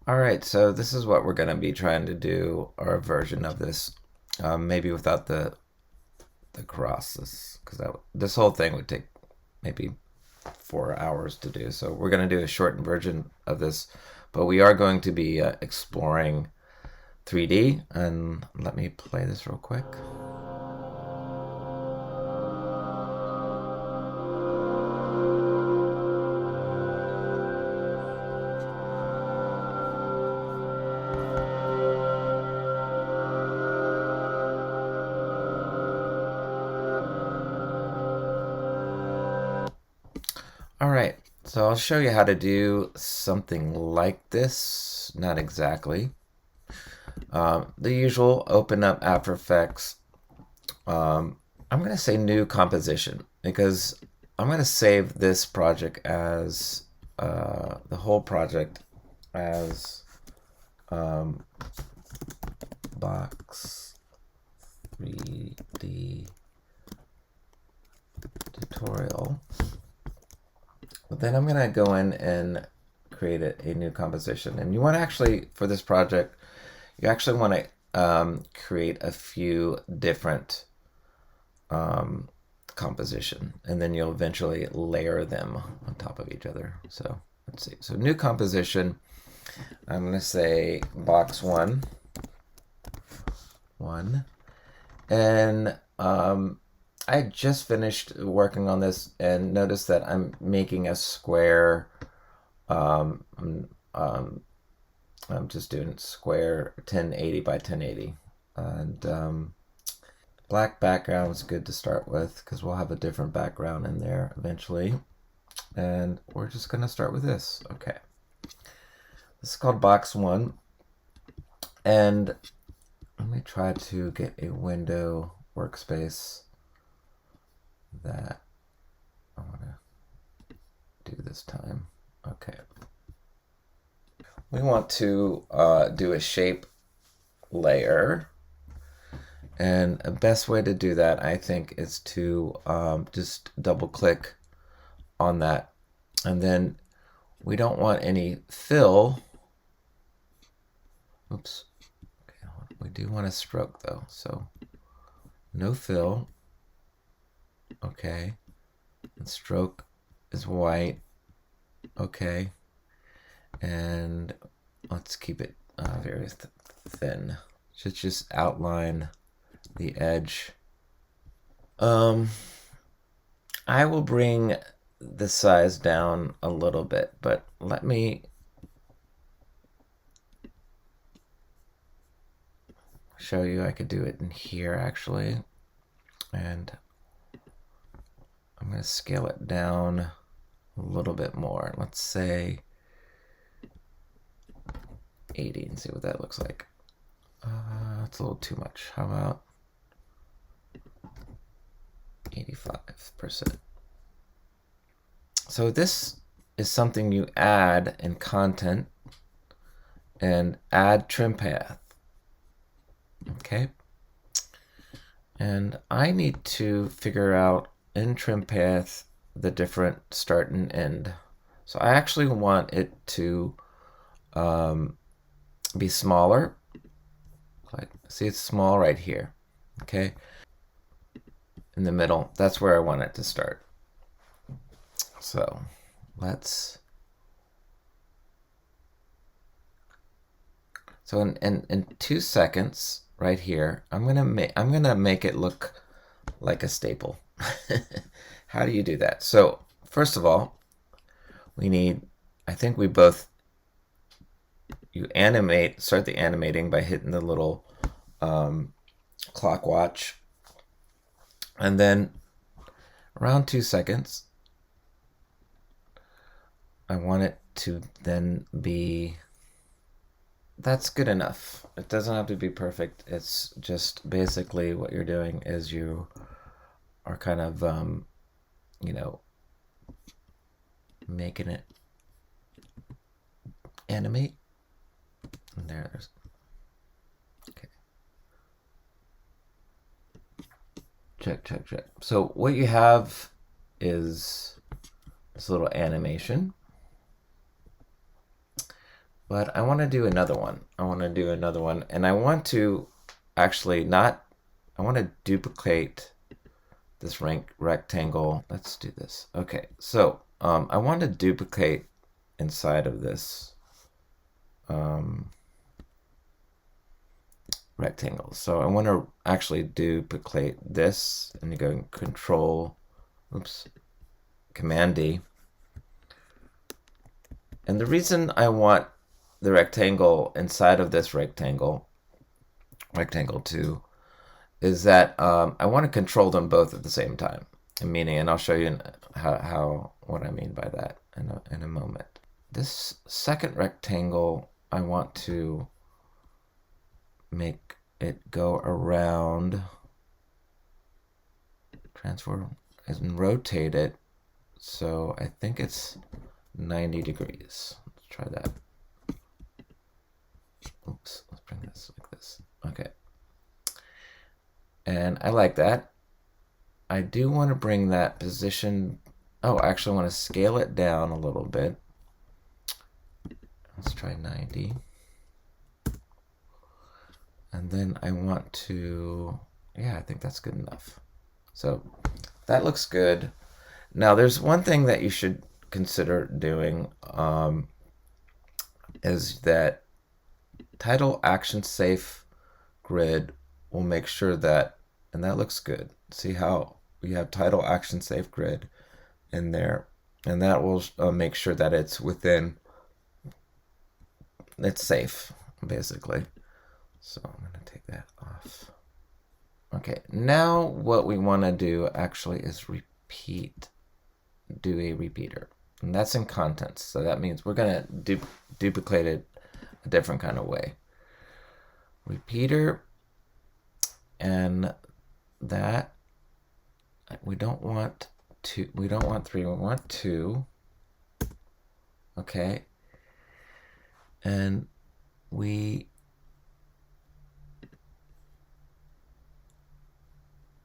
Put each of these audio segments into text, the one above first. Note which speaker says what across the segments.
Speaker 1: All right, so this is what we're going to be trying to do, or a version of this, maybe without the crosses, because this whole thing would take maybe 4 hours to do. So we're going to do a shortened version of this, but we are going to be exploring 3D. And let me play this real quick. All right, so I'll show you how to do something like this. Not exactly. The usual, open up After Effects. I'm going to say new composition because I'm going to save this project as the whole project as Box 3D tutorial. But then I'm going to go in and create a new composition. And you want to actually, for this project, you actually want to create a few different composition, and then you'll eventually layer them on top of each other. So let's see. So new composition, I'm going to say box one. And I just finished working on this and noticed that I'm making a square. I'm just doing square 1080 by 1080. And black background is good to start with because we'll have a different background in there eventually. And we're just going to start with this. Okay. This is called box one. And let me try to get a window workspace that I want to do this time. Okay. We want to do a shape layer. And the best way to do that, I think, is to just double click on that. And then we don't want any fill. Oops. Okay, we do want a stroke though. So no fill. Okay. And stroke is white. Okay. And let's keep it very thin. Should just outline the edge. I will bring the size down a little bit, but let me show you. I could do it in here actually, and I'm going to scale it down a little bit more. Let's say 80 and see what that looks like. It's a little too much. How about 85%? So this is something you add in content, and add trim path. Okay. And I need to figure out in trim path the different start and end. So I actually want it to be smaller. Like, see, it's small right here. Okay. In the middle, that's where I want it to start. So let's. So in 2 seconds, right here, I'm gonna make it look like a staple. How do you do that? So first of all, we need. I think we both. You start the animating by hitting the little clock watch, and then around 2 seconds, I want it to then be. That's good enough. It doesn't have to be perfect. It's just basically what you're doing is you are kind of, making it animate. And there's, okay. Check. So what you have is this little animation. But I want to do another one. And I want to actually not, I want to duplicate this rectangle. Let's do this. Okay, so I want to duplicate inside of this rectangle. So I want to actually duplicate this, and you go Command D. And the reason I want the rectangle inside of this rectangle 2, is that I want to control them both at the same time. Meaning, and I'll show you what I mean by that in a moment. This second rectangle, I want to make it go around, transform and rotate it. So I think it's 90 degrees. Let's try that. Oops, let's bring this like this. Okay. And I like that. I do want to bring that position. Oh, I actually want to scale it down a little bit. Let's try 90. And then I want to, yeah, I think that's good enough. So that looks good. Now there's one thing that you should consider doing, is that title action safe grid will make sure that, and that looks good. See how we have title action safe grid in there, and that will make sure that it's safe, basically. So I'm going to take that off. Okay, now what we want to do actually is do a repeater. And that's in contents. So that means we're going to duplicate it a different kind of way. Repeater, and that we don't want 3, we want 2. Okay. And we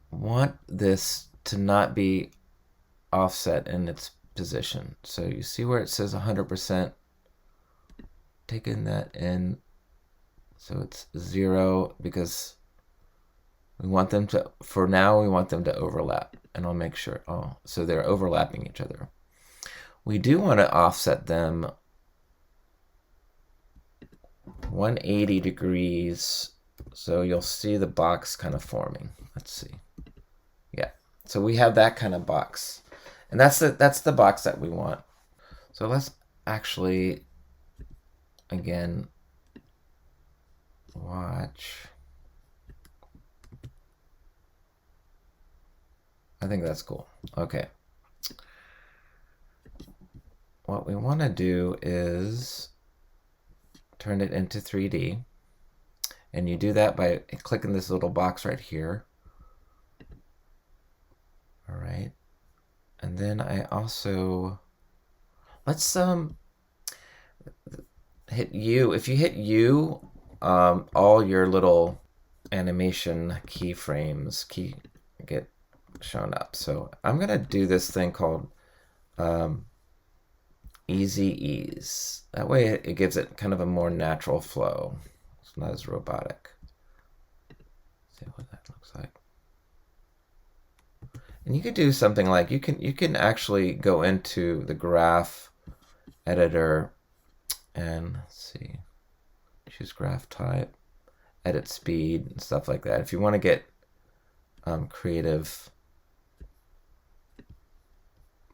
Speaker 1: want this to not be offset in its position. So you see where it says 100%, taking that in, so it's 0, because we want them to, for now, we want them to overlap. And I'll make sure, so they're overlapping each other. We do want to offset them 180 degrees, so you'll see the box kind of forming. Let's see. Yeah, so we have that kind of box. And that's the box that we want. So let's actually, again, watch. I think that's cool. Okay. What we want to do is turn it into 3D. And you do that by clicking this little box right here. All right. And then I also, let's hit U. If you hit U, all your little animation keyframes get shown up. So I'm gonna do this thing called Easy Ease. That way it gives it kind of a more natural flow. It's not as robotic. Let's see what that looks like. And you could do something like, you can actually go into the graph editor and let's see, choose graph type, edit speed, and stuff like that. If you want to get creative,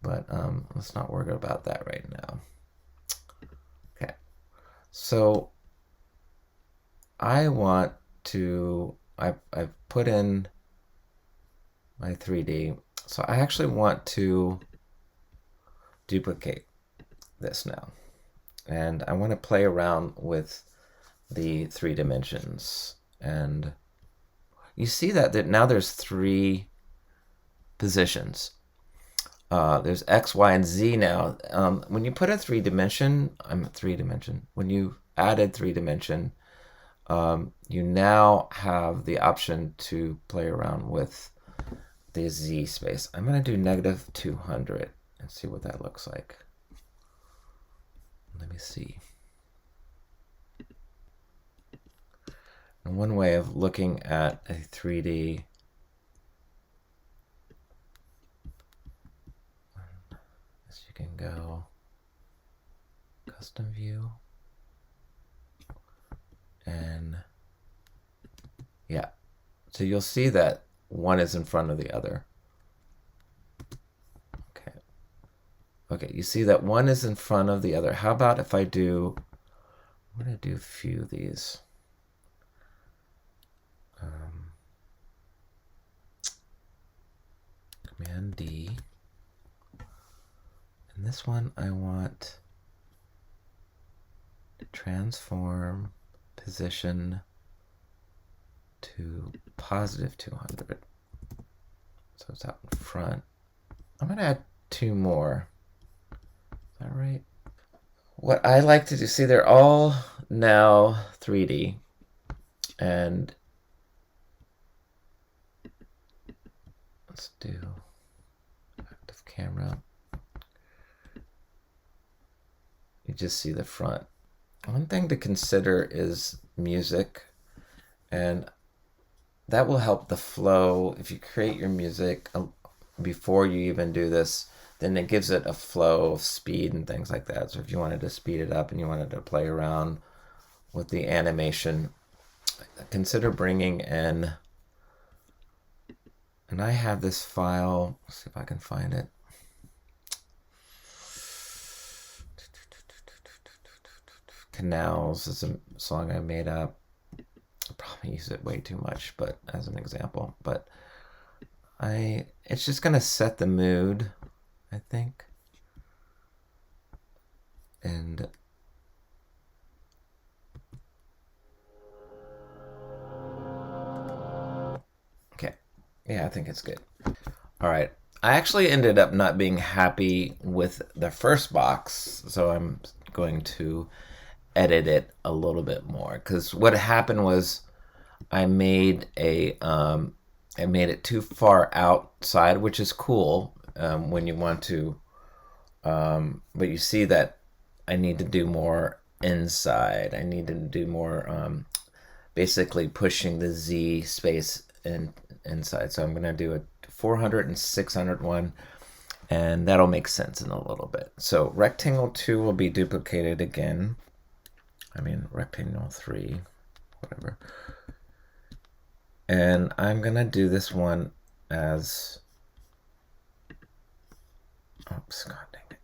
Speaker 1: but let's not worry about that right now. Okay, so I want to, I've put in my 3D. So I actually want to duplicate this now. And I want to play around with the 3 dimensions. And you see that now there's 3 positions. There's X, Y, and Z now. When you put a 3-dimension, when you added 3-dimension, you now have the option to play around with the Z space. I'm going to do -200 and see what that looks like. Let me see. one way of looking at a 3D is you can go custom view, and yeah, so you'll see that one is in front of the other. Okay, you see that one is in front of the other. How about if I do, I'm going to do a few of these. Command D. And this one I want to transform position to positive 200. So it's out in front. I'm going to add 2 more. Is that right? What I like to do, see, they're all now 3D, and let's do active camera. You just see the front. One thing to consider is music, and that will help the flow. If you create your music before you even do this, then it gives it a flow of speed and things like that. So if you wanted to speed it up and you wanted to play around with the animation, consider bringing in, and I have this file, let's see if I can find it. Canals is a song I made up. I'll probably use it way too much, but as an example. But it's just gonna set the mood, I think. And okay, yeah, I think it's good. All right, I actually ended up not being happy with the first box, so I'm going to edit it a little bit more, because what happened was I made it too far outside, which is cool when you want to, but you see that I need to do more inside. I need to do more basically pushing the Z space inside. So I'm going to do a 400 and 600 one, and that'll make sense in a little bit. So rectangle 2 will be duplicated again. I mean, rectangle 3, whatever. And I'm going to do this one as, oops, god dang it.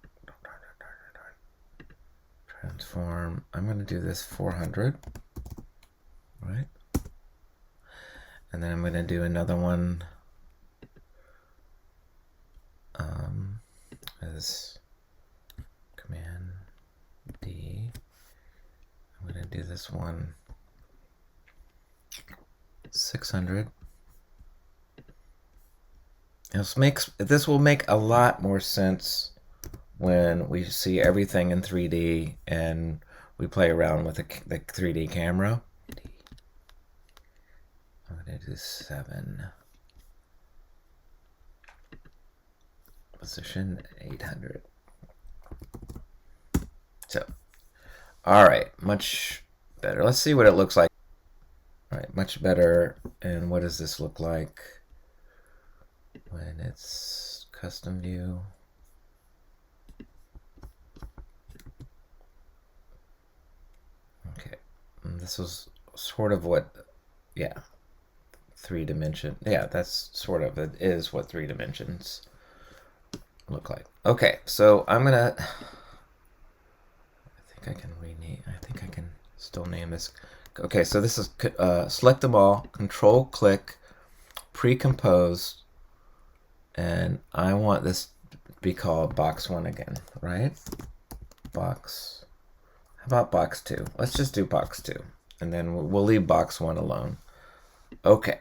Speaker 1: Transform, I'm going to do this 400, right? And then I'm going to do another one as Command D. I'm going to do this one 600. This will make a lot more sense when we see everything in 3D and we play around with the 3D camera. I'm going to do 7. Position 800. So, all right, much better. Let's see what it looks like. All right, much better. And what does this look like when it's custom view? Okay, and this was sort of what, yeah, 3-dimension. Yeah, that's sort of, it is what 3 dimensions look like. Okay, so I'm gonna, I think I can rename, I think I can still name this. Okay, so this is select them all, control click, pre-compose, and I want this to be called box 1 again, right? Box, how about box 2? Let's just do box 2, and then we'll leave box 1 alone. Okay,